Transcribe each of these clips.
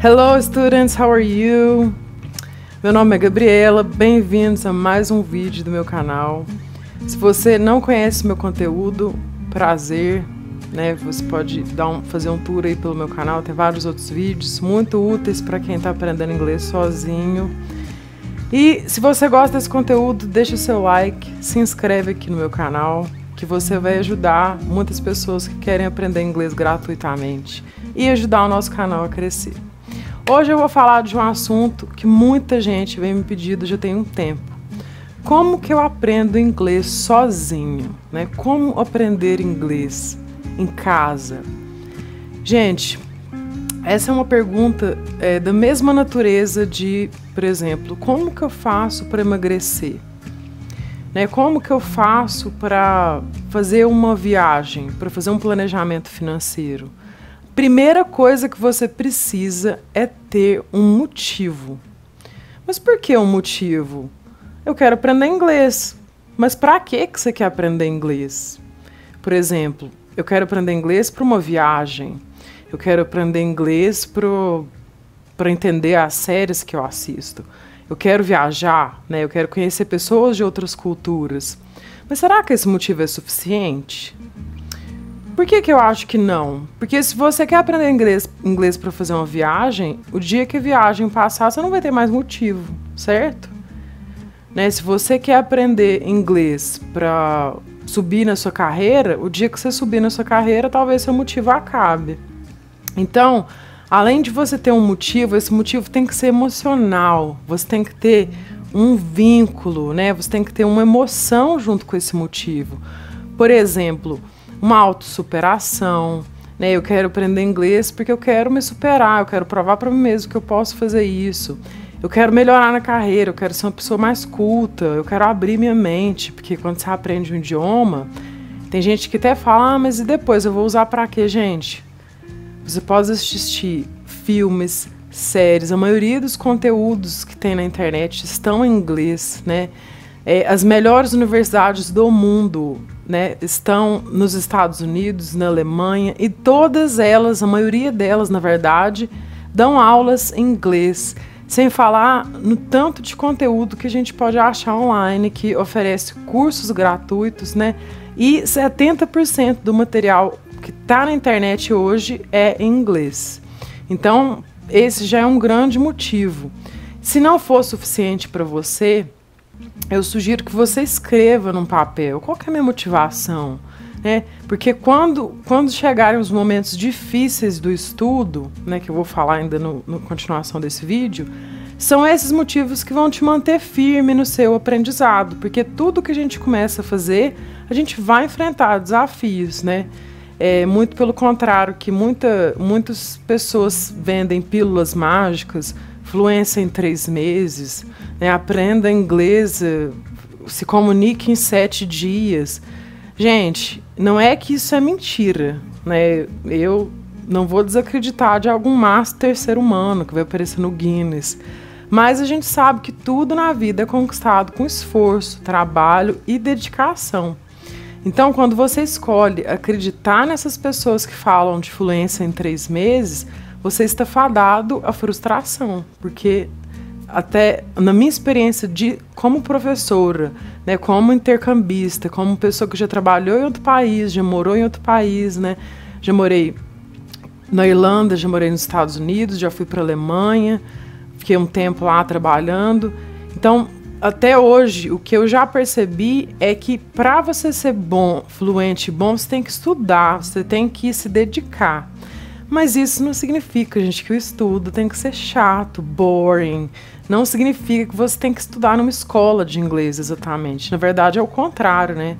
Hello students, how are you? Meu nome é Gabriela, bem-vindos a mais um vídeo do meu canal. Se você não conhece meu conteúdo, prazer, né? Você pode fazer um tour aí pelo meu canal, tem vários outros vídeos muito úteis para quem está aprendendo inglês sozinho. E se você gosta desse conteúdo, deixa o seu like, se inscreve aqui no meu canal, que você vai ajudar muitas pessoas que querem aprender inglês gratuitamente e ajudar o nosso canal a crescer. Hoje eu vou falar de um assunto que muita gente vem me pedindo já tem um tempo. Como que eu aprendo inglês sozinho, né? Como aprender inglês em casa? Gente, essa é uma pergunta da mesma natureza de, por exemplo, como que eu faço para emagrecer? Né? Como que eu faço para fazer uma viagem, para fazer um planejamento financeiro? Primeira coisa que você precisa é ter um motivo. Mas por que um motivo? Eu quero aprender inglês. Mas para que você quer aprender inglês? Por exemplo, eu quero aprender inglês para uma viagem. Eu quero aprender inglês para entender as séries que eu assisto. Eu quero viajar, né? Eu quero conhecer pessoas de outras culturas. Mas será que esse motivo é suficiente? Por que eu acho que não? Porque se você quer aprender inglês para fazer uma viagem, o dia que a viagem passar, você não vai ter mais motivo, certo? Né? Se você quer aprender inglês para subir na sua carreira, o dia que você subir na sua carreira, talvez seu motivo acabe. Então, além de você ter um motivo, esse motivo tem que ser emocional. Você tem que ter um vínculo, né? Você tem que ter uma emoção junto com esse motivo. Por exemplo, uma autossuperação, né? Eu quero aprender inglês porque eu quero me superar, eu quero provar para mim mesmo que eu posso fazer isso. Eu quero melhorar na carreira, eu quero ser uma pessoa mais culta, eu quero abrir minha mente, porque quando você aprende um idioma, tem gente que até fala, ah, mas e depois eu vou usar para quê, gente? Você pode assistir filmes, séries, a maioria dos conteúdos que tem na internet estão em inglês, né? As melhores universidades do mundo, né, estão nos Estados Unidos, na Alemanha, e todas elas, a maioria delas, na verdade, dão aulas em inglês, sem falar no tanto de conteúdo que a gente pode achar online, que oferece cursos gratuitos, né? E 70% do material que está na internet hoje é em inglês. Então, esse já é um grande motivo. Se não for suficiente para você, eu sugiro que você escreva num papel qual que é a minha motivação, né? Porque quando chegarem os momentos difíceis do estudo, né, que eu vou falar ainda na continuação desse vídeo, são esses motivos que vão te manter firme no seu aprendizado, porque tudo que a gente começa a fazer, a gente vai enfrentar desafios, né? Muito pelo contrário, que muitas pessoas vendem pílulas mágicas, fluência em 3 meses, né? Aprenda inglês, se comunique em 7 dias. Gente, não é que isso é mentira, né? Eu não vou desacreditar de algum master ser humano que vai aparecer no Guinness, mas a gente sabe que tudo na vida é conquistado com esforço, trabalho e dedicação. Então, quando você escolhe acreditar nessas pessoas que falam de fluência em 3 meses, você está fadado à frustração, porque até na minha experiência como professora, né, como intercambista, como pessoa que já trabalhou em outro país, já morou em outro país, né, já morei na Irlanda, já morei nos Estados Unidos, já fui para a Alemanha, fiquei um tempo lá trabalhando. Então, até hoje, o que eu já percebi é que para você ser bom, fluente, bom, você tem que estudar, você tem que se dedicar. Mas isso não significa, gente, que o estudo tem que ser chato, boring. Não significa que você tem que estudar numa escola de inglês, exatamente. Na verdade, é o contrário, né?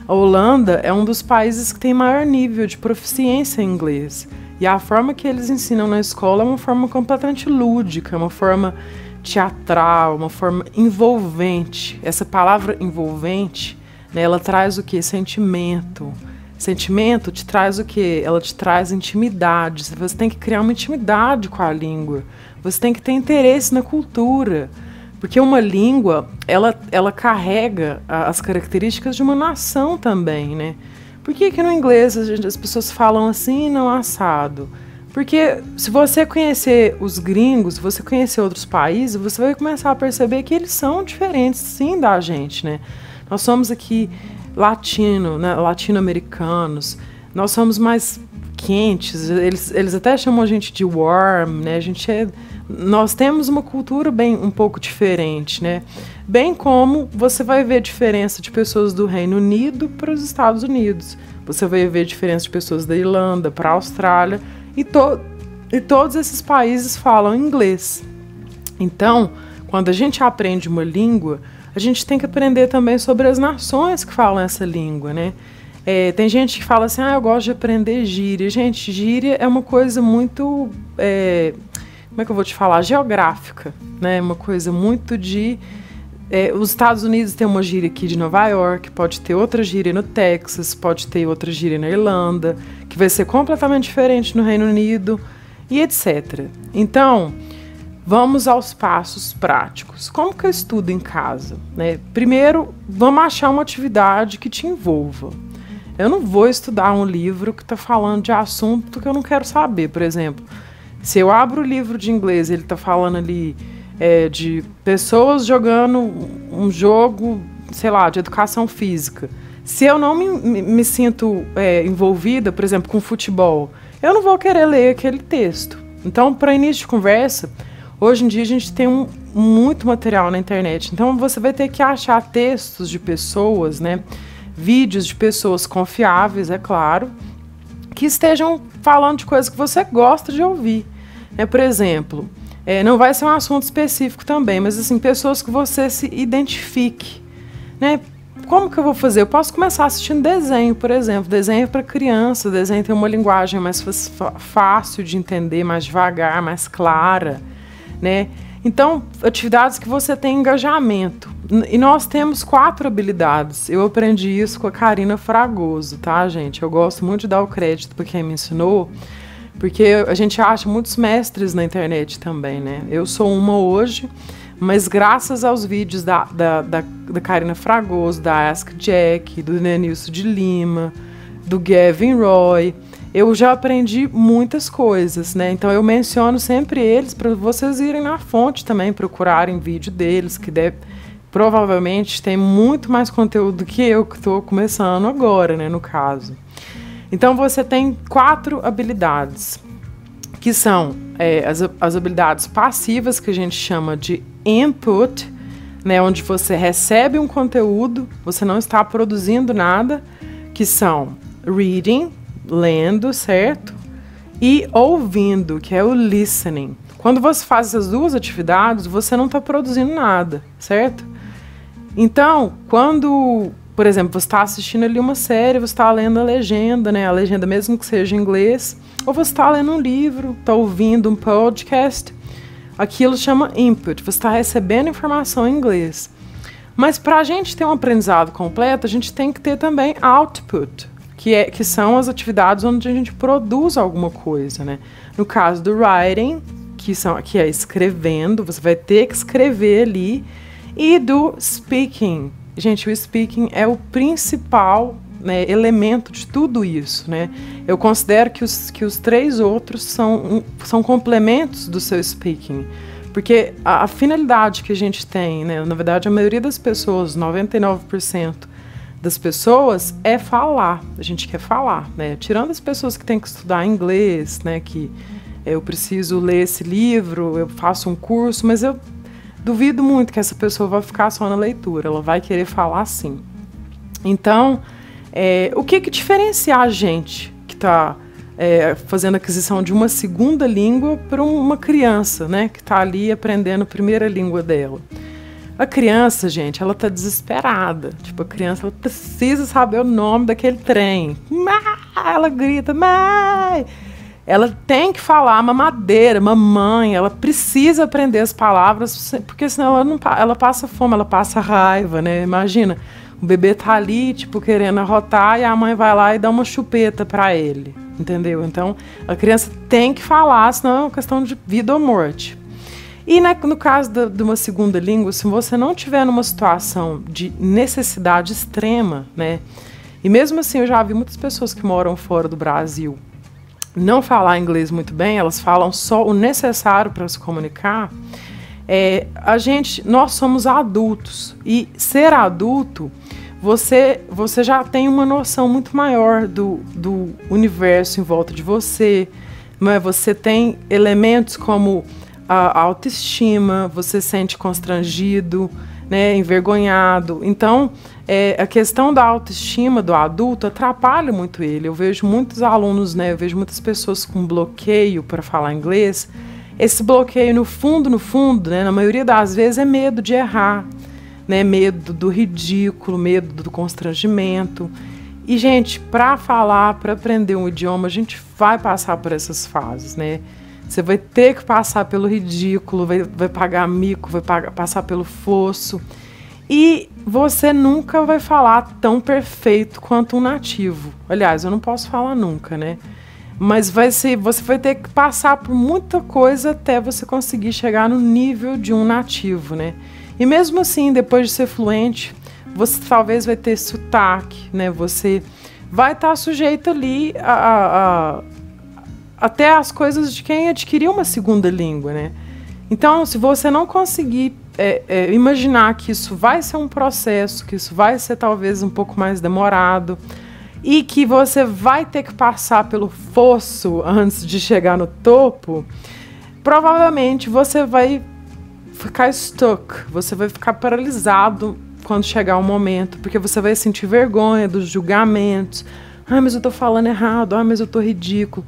A Holanda é um dos países que tem maior nível de proficiência em inglês. E a forma que eles ensinam na escola é uma forma completamente lúdica, uma forma teatral, uma forma envolvente. Essa palavra envolvente, né, ela traz o quê? Sentimento. Sentimento te traz o quê? Ela te traz intimidade. Você tem que criar uma intimidade com a língua. Você tem que ter interesse na cultura. Porque uma língua, ela carrega as características de uma nação também, né? Por que no inglês as pessoas falam assim e não assado? Porque se você conhecer os gringos, se você conhecer outros países, você vai começar a perceber que eles são diferentes, sim, da gente, né? Nós somos aqui né, latino-americanos, nós somos mais quentes, eles até chamam a gente de warm, né? Nós temos uma cultura um pouco diferente, né? Bem como você vai ver diferença de pessoas do Reino Unido para os Estados Unidos. Você vai ver diferença de pessoas da Irlanda para a Austrália. E todos esses países falam inglês. Então, quando a gente aprende uma língua, a gente tem que aprender também sobre as nações que falam essa língua, né? Tem gente que fala assim, eu gosto de aprender gíria. Gente, gíria é uma coisa muito, como é que eu vou te falar? Geográfica, né? Uma coisa muito de... os Estados Unidos tem uma gíria aqui de Nova York, pode ter outra gíria no Texas, pode ter outra gíria na Irlanda, que vai ser completamente diferente no Reino Unido, e etc. Então, vamos aos passos práticos. Como que eu estudo em casa, né? Primeiro, vamos achar uma atividade que te envolva. Eu não vou estudar um livro que está falando de assunto que eu não quero saber. Por exemplo, se eu abro o livro de inglês e ele está falando ali de pessoas jogando um jogo, sei lá, de educação física. Se eu não me sinto envolvida, por exemplo, com futebol, eu não vou querer ler aquele texto. Então, para início de conversa, hoje em dia a gente tem muito material na internet. Então, você vai ter que achar textos de pessoas, né? Vídeos de pessoas confiáveis, é claro, que estejam falando de coisas que você gosta de ouvir. Por exemplo, não vai ser um assunto específico também, mas assim, pessoas que você se identifique, né? Como que eu vou fazer? Eu posso começar assistindo desenho, por exemplo. Desenho para criança, desenho tem uma linguagem mais fácil de entender, mais devagar, mais clara, né? Então, atividades que você tem engajamento. E nós temos 4 habilidades. Eu aprendi isso com a Karina Fragoso, tá, gente? Eu gosto muito de dar o crédito para quem me ensinou, porque a gente acha muitos mestres na internet também, né? Eu sou uma hoje, mas graças aos vídeos da Karina Fragoso, da Ask Jack, do Nenilson de Lima, do Gavin Roy, eu já aprendi muitas coisas, né? Então eu menciono sempre eles para vocês irem na fonte também, procurarem vídeo deles, que provavelmente tem muito mais conteúdo que eu, que estou começando agora, né, no caso. Então você tem 4 habilidades, que são as habilidades passivas, que a gente chama de input, né, onde você recebe um conteúdo, você não está produzindo nada, que são reading, lendo, certo? E ouvindo, que é o listening. Quando você faz essas 2 atividades, você não está produzindo nada, certo? Então, quando, por exemplo, você está assistindo ali uma série, você está lendo a legenda, né? A legenda mesmo que seja em inglês, ou você está lendo um livro, está ouvindo um podcast, aquilo chama input, você está recebendo informação em inglês. Mas para a gente ter um aprendizado completo, a gente tem que ter também output, que são as atividades onde a gente produz alguma coisa, né? No caso do writing, que é escrevendo, você vai ter que escrever ali, e do speaking. Gente, o speaking é o principal, né, elemento de tudo isso, né? Eu considero que os 3 outros são complementos do seu speaking, porque a finalidade que a gente tem, né, na verdade a maioria das pessoas, 99% das pessoas, é falar. A gente quer falar, né? Tirando as pessoas que têm que estudar inglês, né, que eu preciso ler esse livro, eu faço um curso, mas eu duvido muito que essa pessoa vai ficar só na leitura, ela vai querer falar sim. Então, o que diferencia a gente que está fazendo aquisição de uma segunda língua para uma criança, né, que está ali aprendendo a primeira língua dela? A criança, gente, ela tá desesperada. Tipo, a criança, ela precisa saber o nome daquele trem. Ela grita, mãe! Ela tem que falar mamadeira, mamãe. Ela precisa aprender as palavras, porque senão ela passa fome, ela passa raiva, né? Imagina, o bebê tá ali, tipo, querendo arrotar, e a mãe vai lá e dá uma chupeta pra ele, entendeu? Então, a criança tem que falar, senão é uma questão de vida ou morte. E no caso de uma segunda língua, se você não tiver numa situação de necessidade extrema, né? E mesmo assim, eu já vi muitas pessoas que moram fora do Brasil não falar inglês muito bem, elas falam só o necessário para se comunicar. Nós somos adultos, e ser adulto, você já tem uma noção muito maior do universo em volta de você, não é? Você tem elementos como a autoestima, você se sente constrangido, né, envergonhado. Então, a questão da autoestima do adulto atrapalha muito ele. Eu vejo muitos alunos, né, eu vejo muitas pessoas com bloqueio para falar inglês. Esse bloqueio, no fundo, né, na maioria das vezes, é medo de errar, né, medo do ridículo, medo do constrangimento. E, gente, para falar, para aprender um idioma, a gente vai passar por essas fases, né? Você vai ter que passar pelo ridículo, vai pagar mico, passar pelo fosso. E você nunca vai falar tão perfeito quanto um nativo. Aliás, eu não posso falar nunca, né? Mas você vai ter que passar por muita coisa até você conseguir chegar no nível de um nativo, né? E mesmo assim, depois de ser fluente, você talvez vai ter sotaque, né? Você vai estar sujeito ali até as coisas de quem adquiriu uma segunda língua, né? Então, se você não conseguir imaginar que isso vai ser um processo, que isso vai ser talvez um pouco mais demorado, e que você vai ter que passar pelo fosso antes de chegar no topo, provavelmente você vai ficar stuck, você vai ficar paralisado quando chegar o momento, porque você vai sentir vergonha dos julgamentos. Ah, mas eu tô falando errado, ah, mas eu tô ridículo.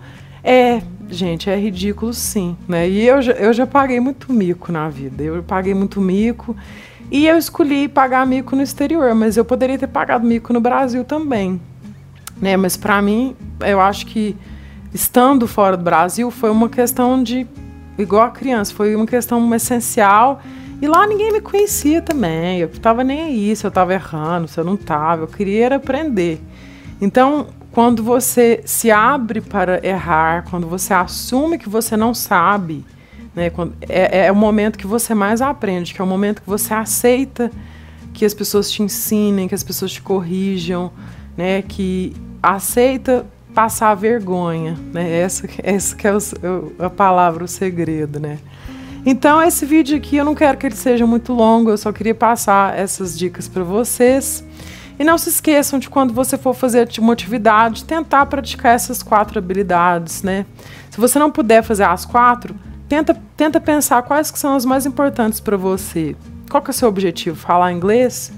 Gente, é ridículo sim, né? E eu já paguei muito mico na vida, eu paguei muito mico e eu escolhi pagar mico no exterior, mas eu poderia ter pagado mico no Brasil também, né? Mas para mim, eu acho que estando fora do Brasil foi uma questão de, igual a criança, foi uma questão essencial. E lá ninguém me conhecia também, eu tava nem aí se eu tava errando, se eu não tava, eu queria era aprender. Então, quando você se abre para errar, quando você assume que você não sabe, né, é o momento que você mais aprende, que é o momento que você aceita que as pessoas te ensinem, que as pessoas te corrijam, né, que aceita passar vergonha, né, essa que é a palavra, o segredo, né. Então, esse vídeo aqui eu não quero que ele seja muito longo, eu só queria passar essas dicas para vocês. E não se esqueçam de, quando você for fazer uma atividade, tentar praticar essas 4 habilidades, né? Se você não puder fazer as 4, tenta pensar quais que são as mais importantes para você. Qual que é o seu objetivo? Falar inglês?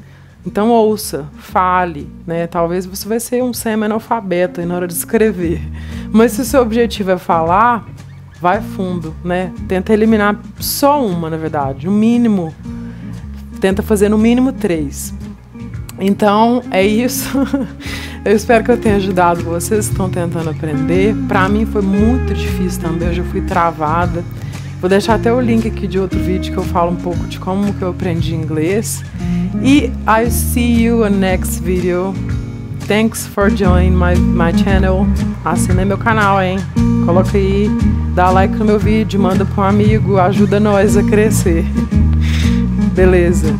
Então ouça, fale, né? Talvez você vai ser um semi-analfabeto aí na hora de escrever. Mas se o seu objetivo é falar, vai fundo, né? Tenta eliminar só uma, na verdade. No mínimo, tenta fazer no mínimo 3. Então, é isso. Eu espero que eu tenha ajudado vocês que estão tentando aprender. Para mim foi muito difícil também, eu já fui travada. Vou deixar até o link aqui de outro vídeo que eu falo um pouco de como que eu aprendi inglês. E I'll see you on next video. Thanks for joining my channel. Assina meu canal, hein? Coloca aí, dá like no meu vídeo, manda para um amigo, ajuda nós a crescer. Beleza.